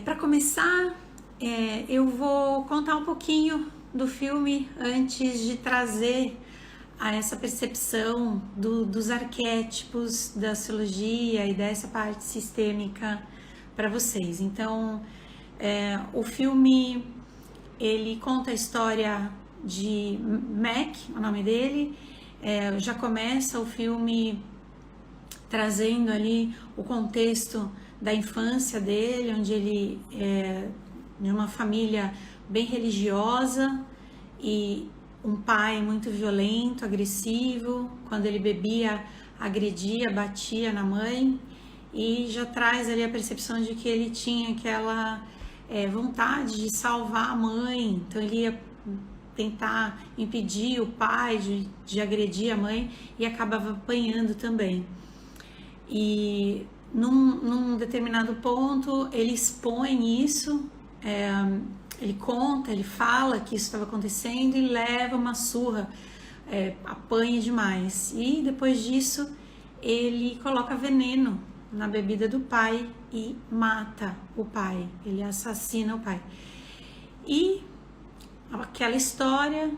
Para começar, eu vou contar um pouquinho do filme antes de trazer a essa percepção dos arquétipos da astrologia e dessa parte sistêmica para vocês. Então, o filme ele conta a história de Mac, o nome dele. Já começa o filme trazendo ali o contexto da infância dele, onde ele é de uma família bem religiosa e um pai muito violento, agressivo. Quando ele bebia, agredia, batia na mãe, e já traz ali a percepção de que ele tinha aquela vontade de salvar a mãe, então ele ia tentar impedir o pai de agredir a mãe e acabava apanhando também. E num determinado ponto ele expõe isso, ele conta, ele fala que isso estava acontecendo e leva uma surra, apanha demais. E depois disso ele coloca veneno na bebida do pai e mata o pai, ele assassina o pai. E aquela história,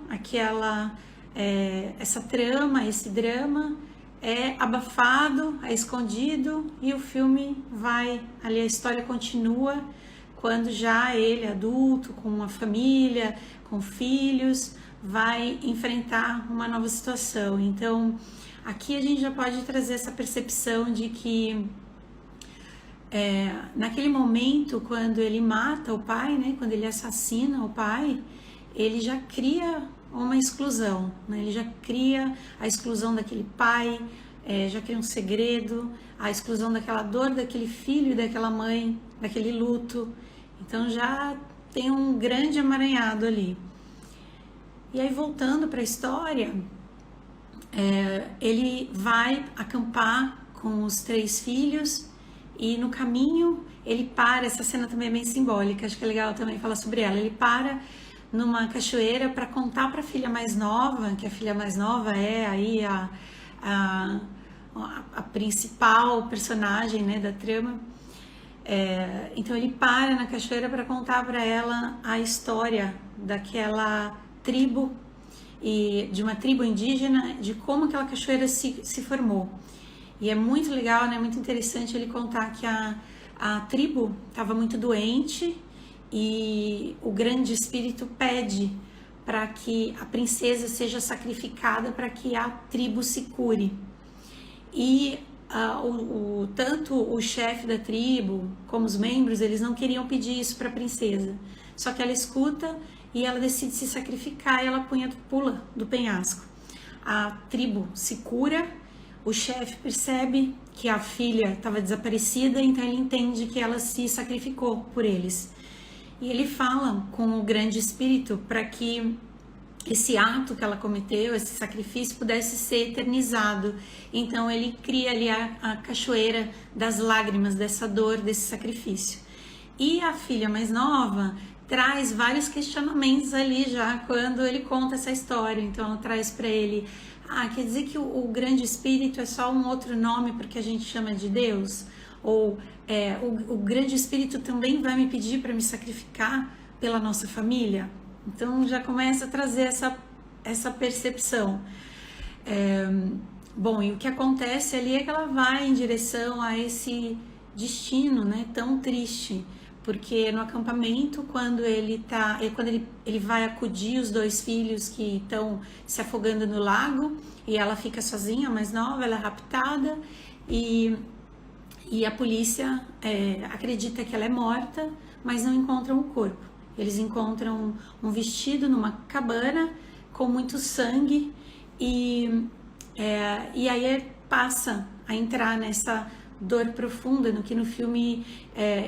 essa trama, esse drama é abafado, é escondido, e o filme vai, ali a história continua quando já ele, adulto, com uma família, com filhos, vai enfrentar uma nova situação. Então, aqui a gente já pode trazer essa percepção de que naquele momento, quando ele mata o pai, né, quando ele assassina o pai, ele já cria uma exclusão, né? Ele já cria a exclusão daquele pai, já cria um segredo, a exclusão daquela dor daquele filho e daquela mãe, daquele luto. Então já tem um grande emaranhado ali. E aí, voltando para a história, ele vai acampar com os 3 filhos e no caminho ele para. Essa cena também é bem simbólica, acho que é legal também falar sobre ela. Ele para numa cachoeira para contar para a filha mais nova, que a filha mais nova é aí a principal personagem, né, da trama. Então ele para na cachoeira para contar para ela a história daquela tribo, e de uma tribo indígena, de como aquela cachoeira se formou. E é muito legal, né, muito interessante ele contar que a tribo estava muito doente e o grande espírito pede para que a princesa seja sacrificada para que a tribo se cure. E tanto o chefe da tribo como os membros, eles não queriam pedir isso para a princesa. Só que ela escuta e ela decide se sacrificar, e ela pula do penhasco. A tribo se cura, o chefe percebe que a filha estava desaparecida, então ele entende que ela se sacrificou por eles. E ele fala com o grande espírito para que esse ato que ela cometeu, esse sacrifício, pudesse ser eternizado. Então ele cria ali a cachoeira das lágrimas, dessa dor, desse sacrifício. E a filha mais nova traz vários questionamentos ali já quando ele conta essa história. Então ela traz para ele: quer dizer que o grande espírito é só um outro nome porque a gente chama de Deus? Ou o grande espírito também vai me pedir para me sacrificar pela nossa família? Então já começa a trazer essa percepção. Bom, e o que acontece ali é que ela vai em direção a esse destino, né, tão triste, porque no acampamento, quando ele vai acudir os 2 filhos que estão se afogando no lago, e ela fica sozinha, a mais nova, ela é raptada, e a polícia acredita que ela é morta, mas não encontram o corpo. Eles encontram um vestido numa cabana com muito sangue, e aí passa a entrar nessa dor profunda, no que no filme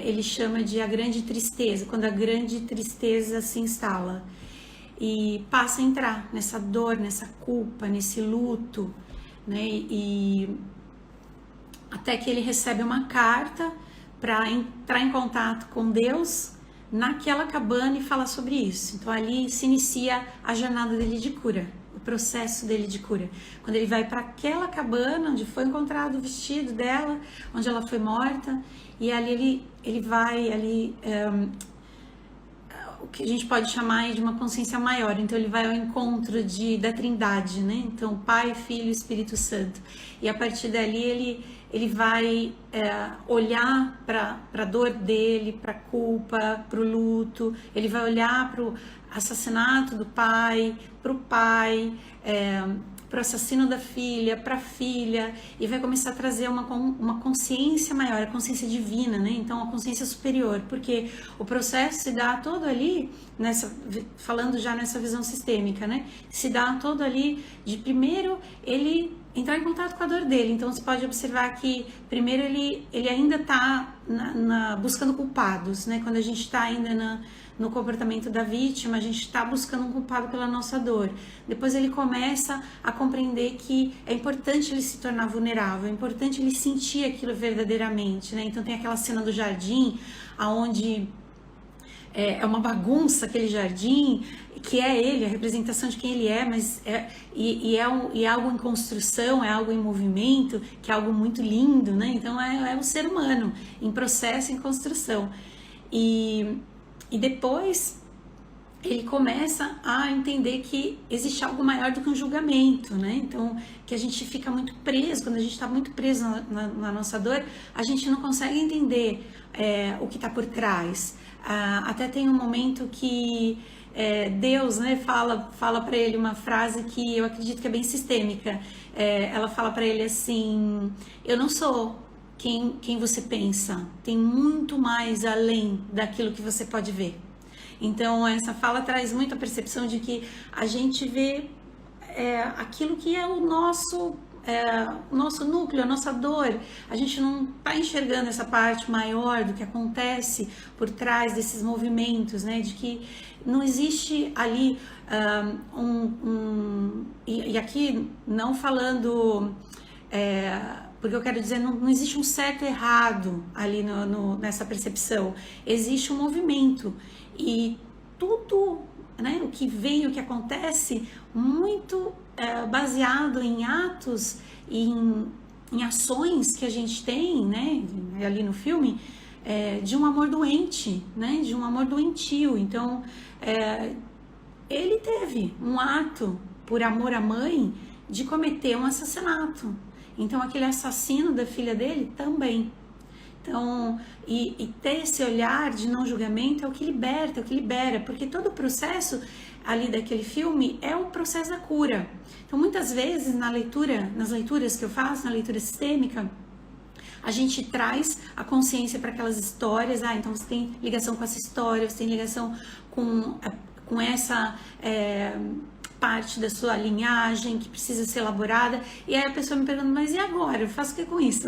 ele chama de a grande tristeza, quando a grande tristeza se instala, e passa a entrar nessa dor, nessa culpa, nesse luto, né? E até que ele recebe uma carta para entrar em contato com Deus naquela cabana e falar sobre isso. Então ali se inicia a jornada dele de cura. O processo dele de cura. Quando ele vai para aquela cabana onde foi encontrado o vestido dela, onde ela foi morta, e ali ele vai ali, o que a gente pode chamar de uma consciência maior. Então ele vai ao encontro da Trindade, né? Então Pai, Filho e Espírito Santo. E a partir dali ele vai olhar para a dor dele, para a culpa, para o luto. Ele vai olhar para o assassinato do pai, para o pai, para o assassino da filha, para a filha, e vai começar a trazer uma consciência maior, a consciência divina, né? Então a consciência superior, porque o processo se dá todo ali, falando já nessa visão sistêmica, né? Se dá todo ali de primeiro ele entrar em contato com a dor dele. Então você pode observar que primeiro ele ainda está buscando culpados, né? Quando a gente está ainda no comportamento da vítima, a gente está buscando um culpado pela nossa dor. Depois ele começa a compreender que é importante ele se tornar vulnerável, é importante ele sentir aquilo verdadeiramente, né? Então tem aquela cena do jardim, onde é uma bagunça aquele jardim, que é ele, a representação de quem ele é, mas é algo em construção, é algo em movimento, que é algo muito lindo, né? Então é o ser humano em processo, em construção. E depois ele começa a entender que existe algo maior do que um julgamento, né? Então, que a gente fica muito preso, quando a gente está muito preso na nossa dor, a gente não consegue entender o que está por trás. Até tem um momento que Deus, né, fala para ele uma frase que eu acredito que é bem sistêmica. Ela fala para ele assim: eu não sou quem você pensa, tem muito mais além daquilo que você pode ver. Então essa fala traz muito a percepção de que a gente vê aquilo que é o nosso núcleo, a nossa dor. A gente não está enxergando essa parte maior do que acontece por trás desses movimentos, né? De que não existe ali e aqui não falando porque eu quero dizer, não existe um certo e errado ali nessa percepção. Existe um movimento e tudo, né, o que vem, o que acontece, muito baseado em atos, em ações que a gente tem, né, ali no filme, de um amor doente, né, de um amor doentio. Então, ele teve um ato, por amor à mãe, de cometer um assassinato. Então aquele assassino da filha dele também. Então, e ter esse olhar de não julgamento é o que liberta, é o que libera, porque todo o processo ali daquele filme é o processo da cura. Então muitas vezes nas leituras que eu faço, na leitura sistêmica, a gente traz a consciência para aquelas histórias. Então você tem ligação com essa história, você tem ligação com essa parte da sua linhagem que precisa ser elaborada, e aí a pessoa me pergunta: mas e agora? Eu faço o que com isso?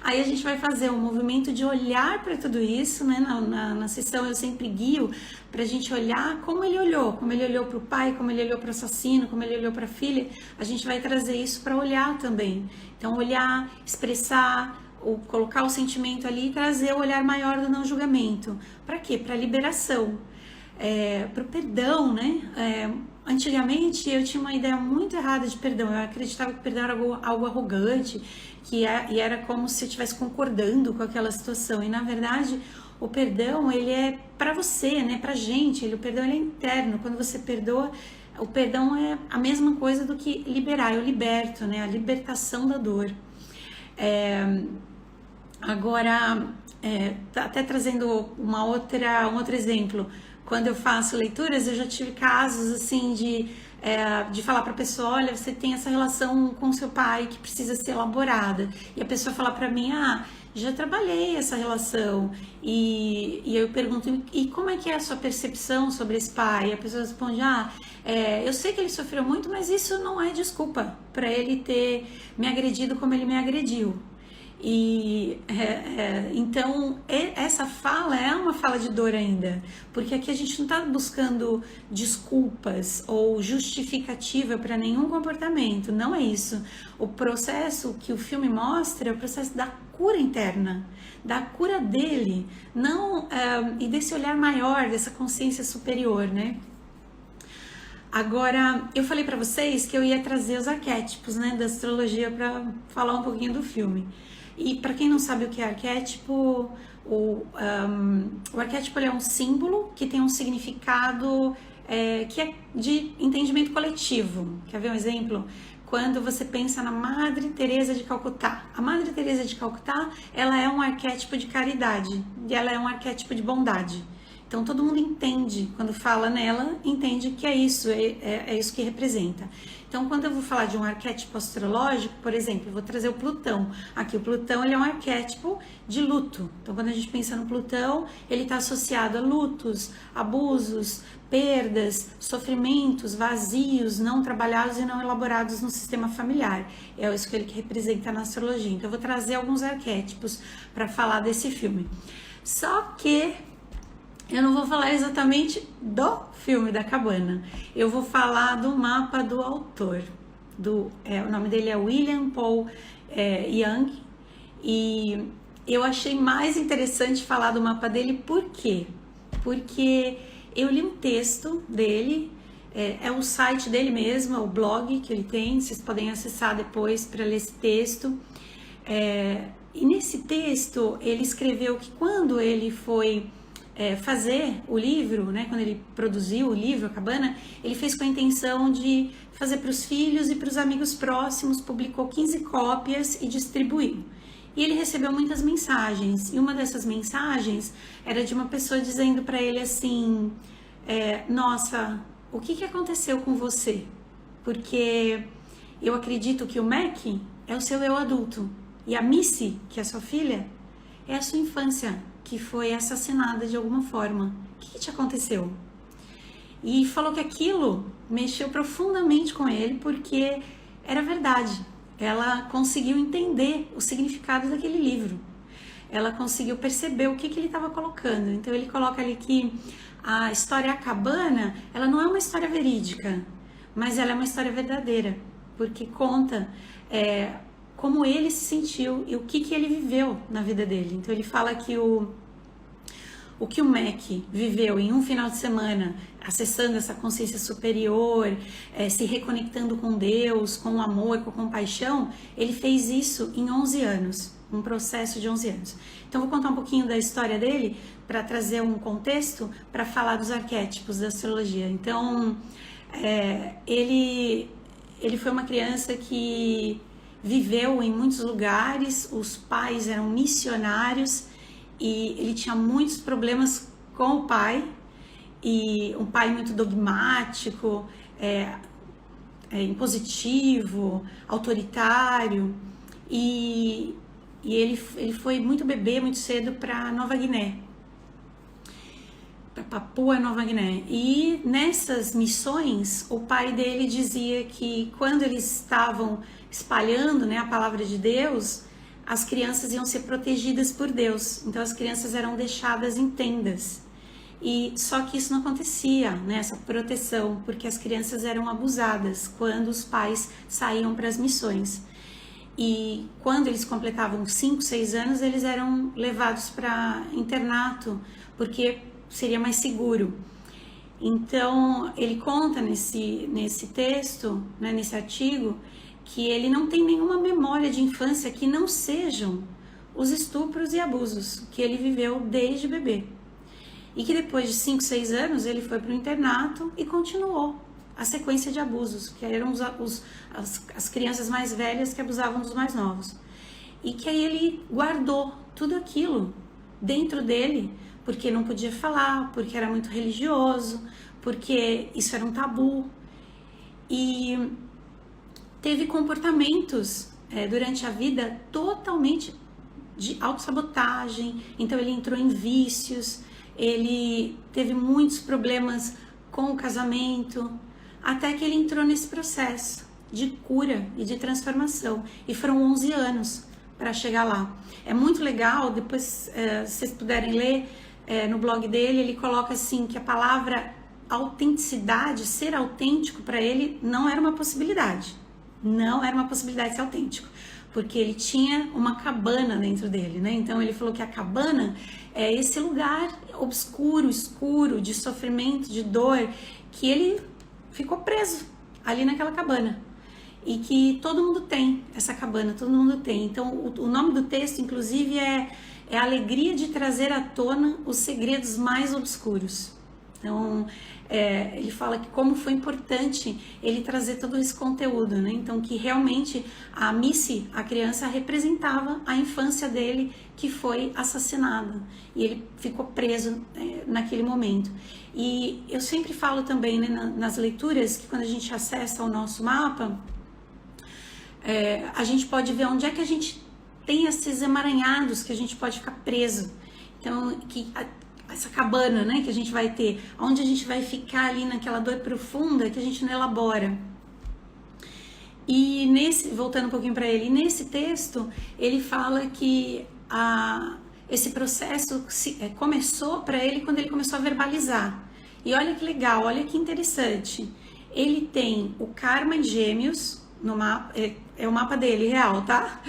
Aí a gente vai fazer um movimento de olhar para tudo isso, né? Na sessão eu sempre guio para a gente olhar como ele olhou para o pai, como ele olhou para o assassino, como ele olhou para a filha. A gente vai trazer isso para olhar também. Então olhar, expressar, colocar o sentimento ali e trazer o olhar maior do não julgamento. Para quê? Para liberação, para o perdão, né? Antigamente eu tinha uma ideia muito errada de perdão. Eu acreditava que perdão era algo arrogante, e era como se eu estivesse concordando com aquela situação. E na verdade o perdão, ele é para você, né? Pra gente. O perdão, ele é interno. Quando você perdoa, o perdão é a mesma coisa do que liberar. Eu liberto, né? A libertação da dor. Agora, até trazendo um outro exemplo. Quando eu faço leituras, eu já tive casos assim de falar para a pessoa: olha, você tem essa relação com seu pai que precisa ser elaborada. E a pessoa falar para mim: já trabalhei essa relação. E eu pergunto: e como é que é a sua percepção sobre esse pai? E a pessoa responde: eu sei que ele sofreu muito, mas isso não é desculpa para ele ter me agredido como ele me agrediu. E então essa fala é uma fala de dor ainda, porque aqui a gente não está buscando desculpas ou justificativa para nenhum comportamento, não é isso. O processo que o filme mostra é o processo da cura interna, da cura dele, não e desse olhar maior, dessa consciência superior, né? Agora, eu falei para vocês que eu ia trazer os arquétipos, né, da astrologia para falar um pouquinho do filme. E para quem não sabe o que é arquétipo, o arquétipo ele é um símbolo que tem um significado que é de entendimento coletivo. Quer ver um exemplo? Quando você pensa na Madre Teresa de Calcutá. A Madre Teresa de Calcutá, ela é um arquétipo de caridade e ela é um arquétipo de bondade. Então todo mundo entende, quando fala nela, entende que é isso, é isso que representa. Então quando eu vou falar de um arquétipo astrológico, por exemplo, eu vou trazer o Plutão. Aqui o Plutão ele é um arquétipo de luto. Então quando a gente pensa no Plutão, ele está associado a lutos, abusos, perdas, sofrimentos, vazios, não trabalhados e não elaborados no sistema familiar. É isso que ele representa na astrologia. Então eu vou trazer alguns arquétipos para falar desse filme. Só que eu não vou falar exatamente do filme da cabana. Eu vou falar do mapa do autor. O nome dele é William Paul Young. E eu achei mais interessante falar do mapa dele, por quê? Porque eu li um texto dele, é o site dele mesmo, é o blog que ele tem, vocês podem acessar depois para ler esse texto. E nesse texto ele escreveu que quando ele foi fazer o livro, né, quando ele produziu o livro, a cabana, ele fez com a intenção de fazer para os filhos e para os amigos próximos, publicou 15 cópias e distribuiu. E ele recebeu muitas mensagens, e uma dessas mensagens era de uma pessoa dizendo para ele assim, nossa, o que aconteceu com você? Porque eu acredito que o Mac é o seu eu adulto, e a Missy, que é a sua filha, é a sua infância, que foi assassinada de alguma forma. O que te aconteceu? E falou que aquilo mexeu profundamente com ele, porque era verdade. Ela conseguiu entender o significado daquele livro. Ela conseguiu perceber o que ele estava colocando. Então ele coloca ali que a história A Cabana, ela não é uma história verídica, mas ela é uma história verdadeira, porque conta como ele se sentiu e o que ele viveu na vida dele. Então ele fala que o que o Mac viveu em um final de semana, acessando essa consciência superior, se reconectando com Deus, com o amor, com a compaixão, ele fez isso em 11 anos, um processo de 11 anos. Então vou contar um pouquinho da história dele para trazer um contexto para falar dos arquétipos da astrologia. Então ele foi uma criança que viveu em muitos lugares, os pais eram missionários e ele tinha muitos problemas com o pai, e um pai muito dogmático, impositivo, autoritário, e ele foi muito bebê, muito cedo para Nova Guiné, para Papua Nova Guiné. E nessas missões, o pai dele dizia que quando eles estavam espalhando, né, a palavra de Deus, as crianças iam ser protegidas por Deus. Então as crianças eram deixadas em tendas. E só que isso não acontecia, né, essa proteção, porque as crianças eram abusadas quando os pais saíam para as missões. E quando eles completavam 5, 6 anos, eles eram levados para internato, porque seria mais seguro. Então ele conta nesse texto, né, nesse artigo, que ele não tem nenhuma memória de infância que não sejam os estupros e abusos que ele viveu desde bebê. E que depois de 5, 6 anos ele foi para o internato e continuou a sequência de abusos, que eram as crianças mais velhas que abusavam dos mais novos. E que aí ele guardou tudo aquilo dentro dele, porque não podia falar, porque era muito religioso, porque isso era um tabu. E teve comportamentos durante a vida totalmente de autossabotagem. Então ele entrou em vícios, ele teve muitos problemas com o casamento, até que ele entrou nesse processo de cura e de transformação. E foram 11 anos para chegar lá. É muito legal, depois se vocês puderem ler, no blog dele, ele coloca assim que a palavra autenticidade, ser autêntico para ele não era uma possibilidade. Não era uma possibilidade ser autêntico, porque ele tinha uma cabana dentro dele, né? Então ele falou que a cabana é esse lugar obscuro, escuro, de sofrimento, de dor, que ele ficou preso ali naquela cabana. E que todo mundo tem essa cabana, todo mundo tem. Então, o nome do texto, inclusive, é a alegria de trazer à tona os segredos mais obscuros. Então, ele fala que como foi importante ele trazer todo esse conteúdo, né? Então, que realmente a Missy, a criança, representava a infância dele, que foi assassinada. E ele ficou preso naquele momento. E eu sempre falo também, né, nas leituras, que quando a gente acessa o nosso mapa, a gente pode ver onde é que a gente tem esses emaranhados que a gente pode ficar preso. Então, essa cabana, né, que a gente vai ter, onde a gente vai ficar ali naquela dor profunda que a gente não elabora. E voltando um pouquinho para ele, nesse texto, ele fala que esse processo começou para ele quando ele começou a verbalizar. E olha que legal, olha que interessante. Ele tem o karma em Gêmeos, no mapa, é o mapa dele, real, tá?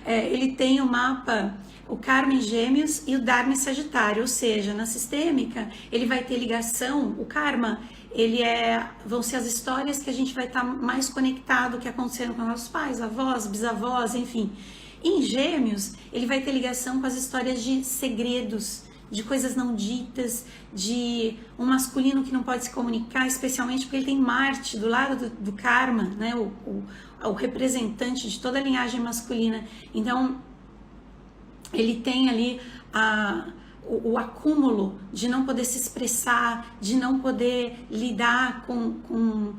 Ele tem o mapa, o karma em Gêmeos e o dharma em Sagitário, ou seja, na sistêmica, ele vai ter ligação, o karma, vão ser as histórias que a gente vai estar mais conectado, que aconteceram com nossos pais, avós, bisavós, enfim. Em Gêmeos, ele vai ter ligação com as histórias de segredos, de coisas não ditas, de um masculino que não pode se comunicar, especialmente porque ele tem Marte do lado do karma, né? O representante de toda a linhagem masculina. Então, ele tem ali o acúmulo de não poder se expressar, de não poder lidar com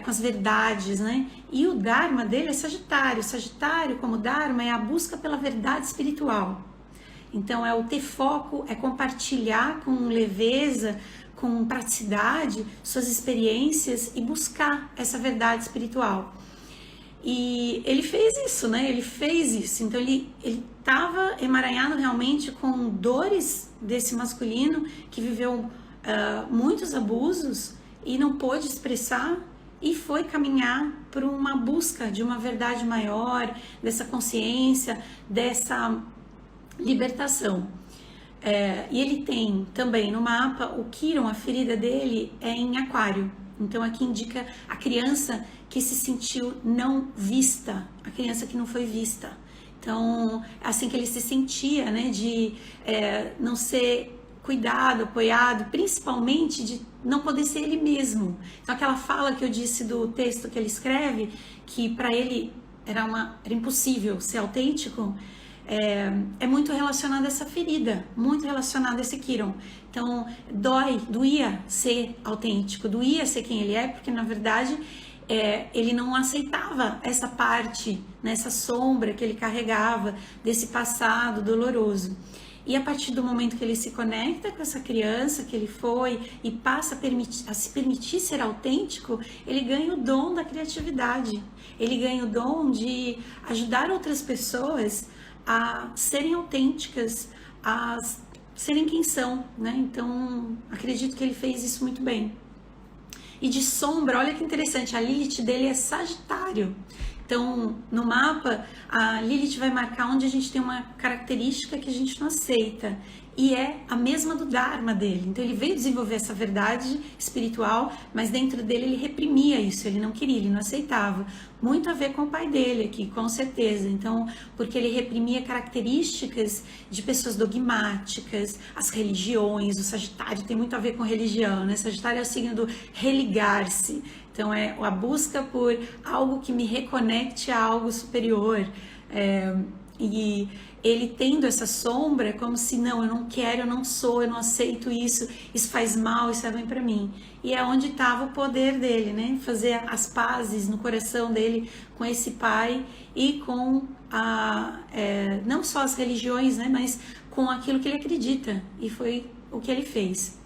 as verdades, né? E o Dharma dele é Sagitário. Sagitário, como Dharma, é a busca pela verdade espiritual. Então, é o ter foco, é compartilhar com leveza, com praticidade, suas experiências e buscar essa verdade espiritual. E ele fez isso, né? Ele fez isso. Então, ele estava emaranhado realmente com dores desse masculino que viveu muitos abusos e não pôde expressar e foi caminhar por uma busca de uma verdade maior, dessa consciência, dessa libertação. E ele tem também no mapa o Quiron, a ferida dele é em Aquário. Então aqui indica a criança que se sentiu não vista, a criança que não foi vista. Então, assim que ele se sentia, né, de não ser cuidado, apoiado, principalmente de não poder ser ele mesmo. Então aquela fala que eu disse do texto que ele escreve, que para ele era impossível ser autêntico, é muito relacionado a essa ferida, muito relacionado a esse Quiron. Então, doía ser autêntico, doía ser quem ele é, porque na verdade ele não aceitava essa parte, né, essa sombra que ele carregava desse passado doloroso. E a partir do momento que ele se conecta com essa criança que ele foi e passa a se permitir ser autêntico, ele ganha o dom da criatividade, ele ganha o dom de ajudar outras pessoas a serem autênticas, a serem quem são, né? Então, acredito que ele fez isso muito bem. E de sombra, olha que interessante, a Lilith dele é Sagitário. Então, no mapa, a Lilith vai marcar onde a gente tem uma característica que a gente não aceita. E é a mesma do Dharma dele. Então, ele veio desenvolver essa verdade espiritual, mas dentro dele ele reprimia isso, ele não queria, ele não aceitava. Muito a ver com o pai dele aqui, com certeza. Então, porque ele reprimia características de pessoas dogmáticas, as religiões. O Sagitário tem muito a ver com religião, né? Sagitário é o signo do religar-se. Então, é a busca por algo que me reconecte a algo superior. E ele tendo essa sombra, é como se não, eu não quero, eu não sou, eu não aceito isso faz mal, isso é ruim para mim. E é onde estava o poder dele, né? Fazer as pazes no coração dele com esse pai e com não só as religiões, né? Mas com aquilo que ele acredita. E foi o que ele fez.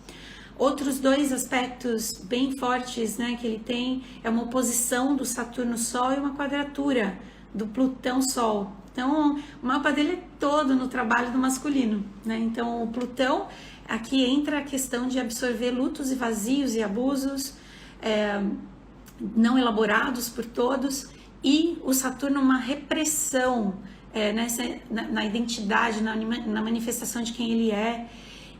Outros dois aspectos bem fortes, né, que ele tem é uma oposição do Saturno-Sol e uma quadratura do Plutão-Sol. Então, o mapa dele é todo no trabalho do masculino, né? Então, o Plutão, aqui entra a questão de absorver lutos e vazios e abusos não elaborados por todos, e o Saturno uma repressão na identidade, na manifestação de quem ele é.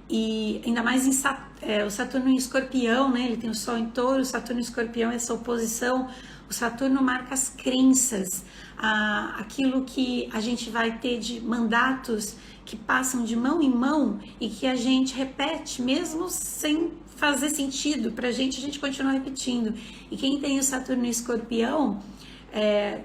e ainda mais o Saturno em Escorpião, né? Ele tem o Sol em Touro, o Saturno em Escorpião, essa oposição. O Saturno marca as crenças, aquilo que a gente vai ter de mandatos que passam de mão em mão e que a gente repete mesmo sem fazer sentido pra gente, a gente continua repetindo. E quem tem o Saturno em Escorpião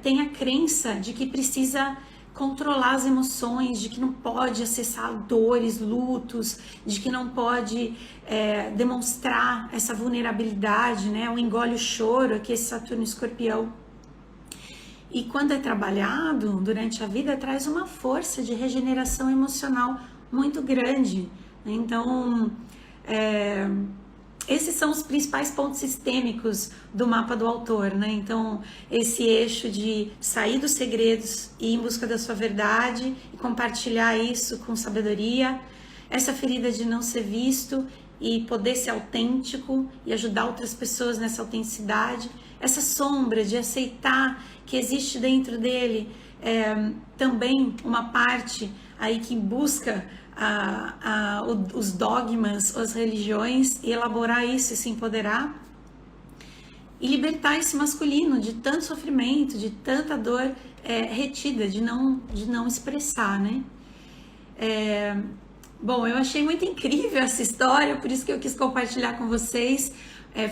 tem a crença de que precisa controlar as emoções, de que não pode acessar dores, lutos, de que não pode demonstrar essa vulnerabilidade, né? O engole o choro, aqui esse Saturno Escorpião. E quando é trabalhado durante a vida, traz uma força de regeneração emocional muito grande. Então, esses são os principais pontos sistêmicos do mapa do autor, né? Então, esse eixo de sair dos segredos e ir em busca da sua verdade e compartilhar isso com sabedoria, essa ferida de não ser visto e poder ser autêntico e ajudar outras pessoas nessa autenticidade, essa sombra de aceitar que existe dentro dele também uma parte aí que busca os dogmas, as religiões, e elaborar isso e se empoderar e libertar esse masculino de tanto sofrimento, de tanta dor retida, de não expressar, né? Bom, eu achei muito incrível essa história, por isso que eu quis compartilhar com vocês.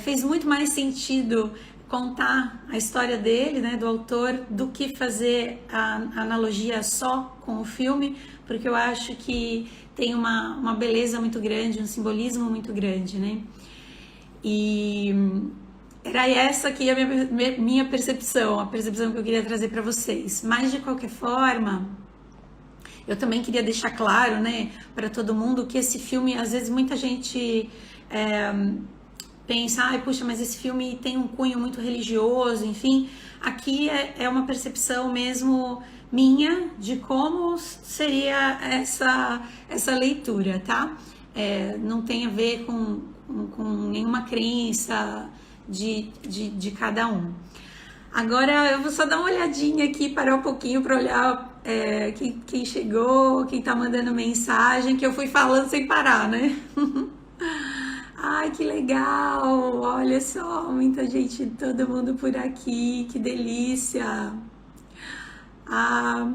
Fez muito mais sentido contar a história dele, né, do autor, do que fazer a analogia só com o filme, porque eu acho que tem uma beleza muito grande, um simbolismo muito grande, né? E era essa aqui a minha percepção, a percepção que eu queria trazer para vocês. Mas, de qualquer forma, eu também queria deixar claro, né, para todo mundo que esse filme, às vezes muita gente pensa, ai, puxa, mas esse filme tem um cunho muito religioso, enfim. Aqui é uma percepção mesmo minha de como seria essa leitura, tá? Não tem a ver com nenhuma crença de cada um. Agora eu vou só dar uma olhadinha aqui, parar um pouquinho para olhar quem chegou, quem tá mandando mensagem, que eu fui falando sem parar, né? Ai, que legal! Olha só, muita gente, todo mundo por aqui, que delícia! A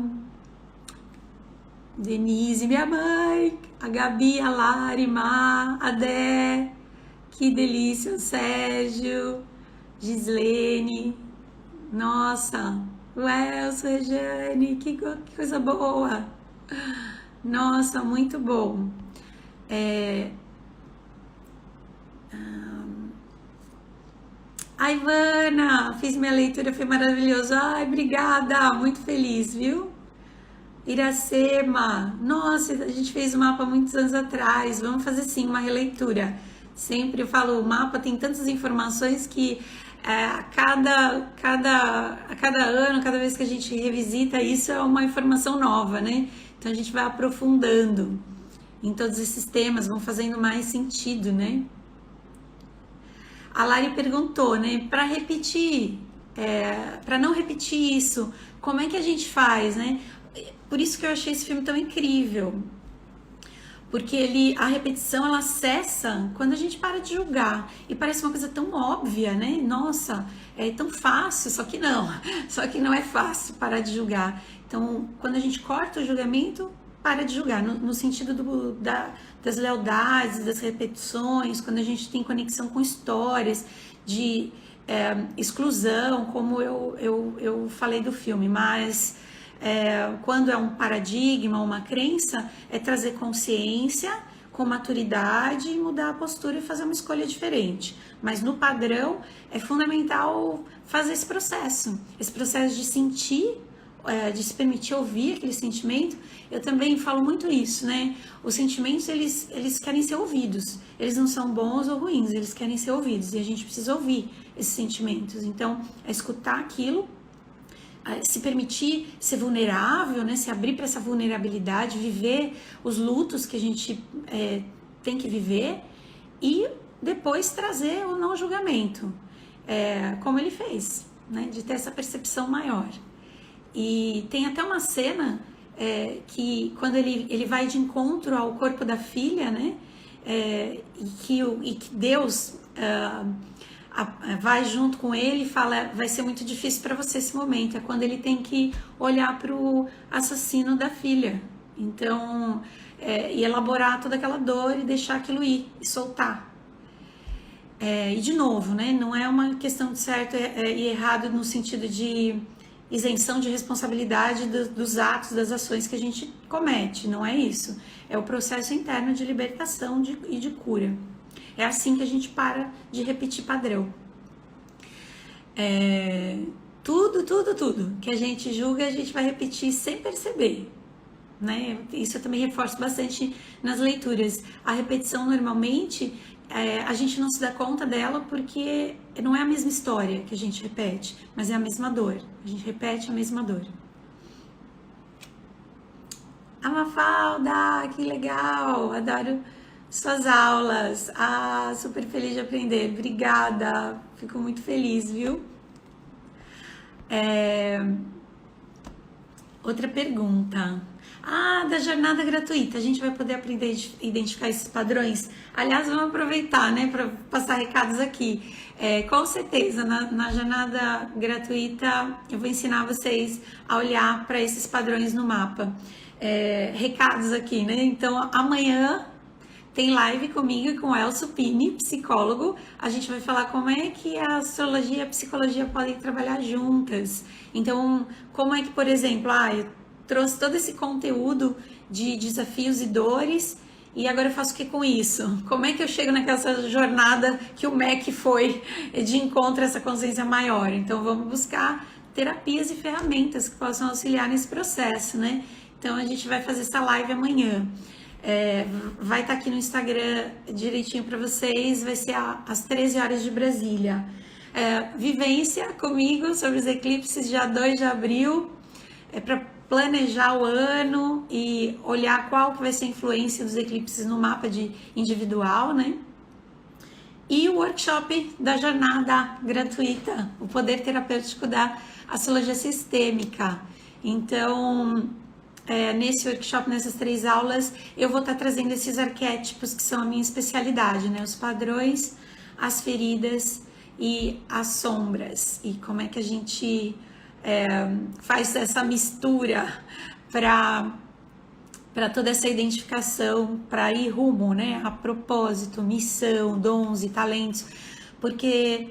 Denise, minha mãe, a Gabi, a Lari, a Dé, que delícia! O Sérgio, Gislene, nossa, o Elcio, Regiane, que coisa boa! Nossa, muito bom! Ai, Ivana, fiz minha leitura, foi maravilhoso. Ai, obrigada, muito feliz, viu? Iracema, nossa, a gente fez o mapa muitos anos atrás, vamos fazer sim uma releitura. Sempre eu falo, o mapa tem tantas informações que a cada ano, cada vez que a gente revisita isso, é uma informação nova, né? Então a gente vai aprofundando em todos esses temas, vão fazendo mais sentido, né? A Lari perguntou, né, para repetir, para não repetir isso, como é que a gente faz, né? Por isso que eu achei esse filme tão incrível, porque a repetição, ela cessa quando a gente para de julgar, e parece uma coisa tão óbvia, né? Nossa, é tão fácil, só que não é fácil parar de julgar. Então, quando a gente corta o julgamento, para de julgar, no sentido das lealdades, das repetições, quando a gente tem conexão com histórias de exclusão, como eu falei do filme, mas quando é um paradigma, uma crença, é trazer consciência com maturidade e mudar a postura e fazer uma escolha diferente. Mas no padrão é fundamental fazer esse processo de sentir, de se permitir ouvir aquele sentimento. Eu também falo muito isso, né? Os sentimentos, eles querem ser ouvidos. Eles não são bons ou ruins, eles querem ser ouvidos. E a gente precisa ouvir esses sentimentos. Então, é escutar aquilo, se permitir ser vulnerável, né? Se abrir para essa vulnerabilidade, viver os lutos que a gente tem que viver e depois trazer o não julgamento, como ele fez, né? De ter essa percepção maior. E tem até uma cena que quando ele vai de encontro ao corpo da filha, né? e que Deus vai junto com ele e fala, vai ser muito difícil para você esse momento, é quando ele tem que olhar para o assassino da filha, então, e elaborar toda aquela dor e deixar aquilo ir, e soltar. E de novo, né, não é uma questão de certo e errado no sentido de isenção de responsabilidade dos atos, das ações que a gente comete, não é isso. É o processo interno de libertação e de cura. É assim que a gente para de repetir padrão. Tudo que a gente julga, a gente vai repetir sem perceber. Né? Isso eu também reforço bastante nas leituras. A repetição, normalmente, a gente não se dá conta dela porque não é a mesma história que a gente repete, mas é a mesma dor. A gente repete a mesma dor. A Mafalda, que legal! Adoro suas aulas. Super feliz de aprender. Obrigada. Fico muito feliz, viu? Outra pergunta. Da jornada gratuita. A gente vai poder aprender a identificar esses padrões? Aliás, vamos aproveitar, né, para passar recados aqui. Com certeza, na jornada gratuita, eu vou ensinar vocês a olhar para esses padrões no mapa. Recados aqui, né? Então, amanhã tem live comigo e com o Elcio Pini, psicólogo. A gente vai falar como é que a astrologia e a psicologia podem trabalhar juntas. Então, como é que, por exemplo, eu trouxe todo esse conteúdo de desafios e dores e agora eu faço o que com isso? Como é que eu chego naquela jornada que o MEC foi de encontro a essa consciência maior? Então, vamos buscar terapias e ferramentas que possam auxiliar nesse processo, né? Então, a gente vai fazer essa live amanhã. Vai estar aqui no Instagram direitinho para vocês, vai ser às 13 horas de Brasília. Vivência comigo sobre os eclipses, dia 2 de abril, para planejar o ano e olhar qual que vai ser a influência dos eclipses no mapa individual, né? E o workshop da jornada gratuita, o poder terapêutico da astrologia sistêmica. Então, nesse workshop, nessas 3 aulas, eu vou estar trazendo esses arquétipos que são a minha especialidade, né? Os padrões, as feridas e as sombras. E como é que a gente faz essa mistura para toda essa identificação, para ir rumo, né? A propósito, missão, dons e talentos. Porque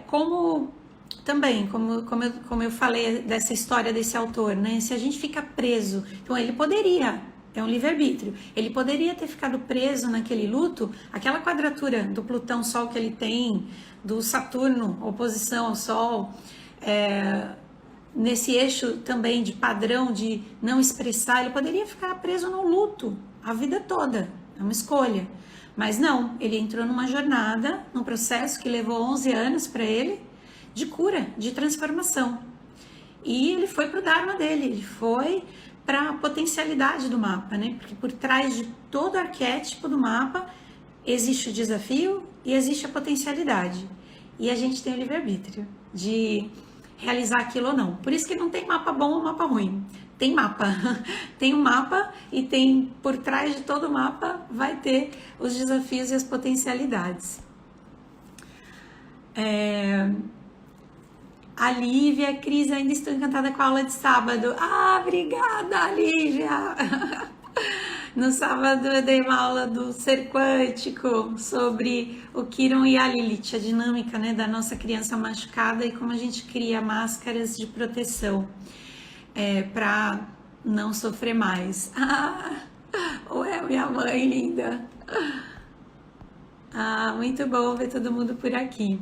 como eu falei dessa história desse autor, né? Se a gente fica preso, então ele poderia, é um livre-arbítrio, ele poderia ter ficado preso naquele luto, aquela quadratura do Plutão-Sol que ele tem, do Saturno, oposição ao Sol, nesse eixo também de padrão de não expressar, ele poderia ficar preso no luto a vida toda, é uma escolha. Mas não, ele entrou numa jornada, num processo que levou 11 anos para ele, de cura, de transformação. E ele foi para o Dharma dele, ele foi para a potencialidade do mapa, né? Porque por trás de todo arquétipo do mapa existe o desafio e existe a potencialidade. E a gente tem o livre-arbítrio de realizar aquilo ou não. Por isso que não tem mapa bom ou mapa ruim. Tem mapa. Tem um mapa e tem por trás de todo o mapa vai ter os desafios e as potencialidades. A Lívia, a Cris, ainda estou encantada com a aula de sábado. Obrigada, Lívia! No sábado eu dei uma aula do ser quântico sobre o Quiron e a Lilith, a dinâmica, né, da nossa criança machucada e como a gente cria máscaras de proteção para não sofrer mais. Ué, minha mãe linda! Muito bom ver todo mundo por aqui.